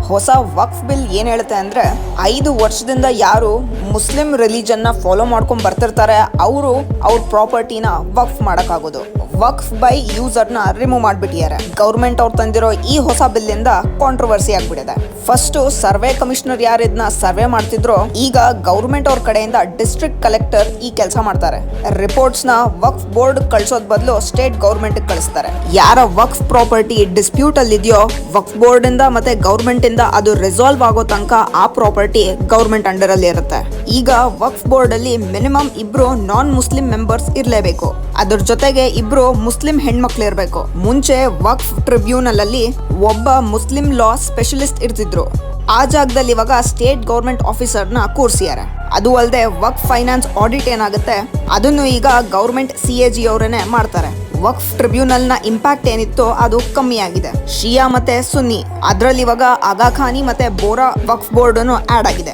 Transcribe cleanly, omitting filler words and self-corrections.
ಹೊಸ ವಕ್ಫ್ ಬಿಲ್ ಏನು ಹೇಳುತ್ತೆ ಅಂದರೆ 5 ವರ್ಷದಿಂದ ಯಾರು ಮುಸ್ಲಿಂ ರಿಲಿಜನ್ನ ಫಾಲೋ ಮಾಡ್ಕೊಂಡು ಬರ್ತಿರ್ತಾರೆ ಅವರು ಅವ್ರ ಪ್ರಾಪರ್ಟಿನ ವಕ್ಫ್ ಮಾಡೋಕ್ಕಾಗೋದು. ವಕ್ಫ್ ಬೈ ಯೂಸರ್ನ ರಿಮೂವ್ ಮಾಡಿಬಿಟ್ಟಿದ್ದಾರೆ. ಗೌರ್ಮೆಂಟ್ ಅವ್ರು ತಂದಿರೋ ಈ ಹೊಸ ಬಿಲ್ಲಿಂದ ಕಾಂಟ್ರವರ್ಸಿ ಆಗಿಬಿಟ್ಟಿದೆ. ಫಸ್ಟು ಸರ್ವೆ ಕಮಿಷನರ್ ಯಾರು ಇದನ್ನ ಸರ್ವೆ ಮಾಡ್ತಿದ್ರು, ಈಗ ಗೌರ್ಮೆಂಟ್ ಅವ್ರ ಕಡೆಯಿಂದ ಡಿಸ್ಟ್ರಿಕ್ಟ್ ಕಲೆಕ್ಟರ್ ಈ ಕೆಲಸ ಮಾಡ್ತಾರೆ. ರಿಪೋರ್ಟ್ಸ್ನ ವಕ್ಫ್ ಬೋರ್ಡ್ ಕಳಿಸೋದ್ ಬದಲು ಸ್ಟೇಟ್ ಗೌರ್ಮೆಂಟ್ ಕಳಿಸ್ತಾರೆ. ಯಾರ ವಕ್ಫ್ ಪ್ರಾಪರ್ಟಿ ಡಿಸ್ಪ್ಯೂಟ್ ಅಲ್ಲಿ ಇದೆಯೋ ವಕ್ಫ್ ಬೋರ್ಡ್ ಇಂದ ಮತ್ತೆ ಗೌರ್ಮೆಂಟ್ ಇಂದ ಅದು ರಿಸಾಲ್ವ್ ಆಗೋ ತನಕ ಆ ಪ್ರಾಪರ್ಟಿ ಗೌರ್ಮೆಂಟ್ ಅಂಡರ್ ಅಲ್ಲಿ ಇರುತ್ತೆ. ಈಗ ವಕ್ಫ್ ಬೋರ್ಡ್ ಅಲ್ಲಿ ಮಿನಿಮಮ್ 2 ನಾನ್ ಮುಸ್ಲಿಂ ಮೆಂಬರ್ಸ್ ಇರಲೇಬೇಕು. ಅದ್ರ ಜೊತೆಗೆ 2 ಮುಸ್ಲಿಂ ಹೆಣ್ಮಕ್ಳು ಇರಬೇಕು. ಮುಂಚೆ ವಕ್ಫ್ ಟ್ರಿಬ್ಯೂನಲ್ ಅಲ್ಲಿ ಒಬ್ಬ ಮುಸ್ಲಿಂ ಲಾ ಸ್ಪೆಷಲಿಸ್ಟ್ ಇರ್ತಿದ್ರು. ಆ ಜಾಗದಲ್ಲಿ ಇವಾಗ ಸ್ಟೇಟ್ ಗೌರ್ಮೆಂಟ್ ಆಫೀಸರ್ನ ಕೂರಿಸಿದ್ದಾರೆ. ಅದು ಅಲ್ಲದೆ ವಕ್ಫ್ ಫೈನಾನ್ಸ್ ಆಡಿಟ್ ಏನಾಗುತ್ತೆ ಅದನ್ನು ಈಗ ಗೌರ್ಮೆಂಟ್ CAG ಅವರೇನೆ ಮಾಡ್ತಾರೆ. ವಕ್ಫ್ ಟ್ರಿಬ್ಯೂನಲ್ನ ಇಂಪ್ಯಾಕ್ಟ್ ಏನಿತ್ತು ಅದು ಕಮ್ಮಿ ಆಗಿದೆ. ಶಿಯಾ ಮತ್ತೆ ಸುನ್ನಿ ಅದರಲ್ಲಿ ಇವಾಗ ಆಗಾ ಖಾನಿ ಮತ್ತೆ ಬೋರಾ ವಕ್ಫ್ ಬೋರ್ಡ್ ಆಡ್ ಆಗಿದೆ.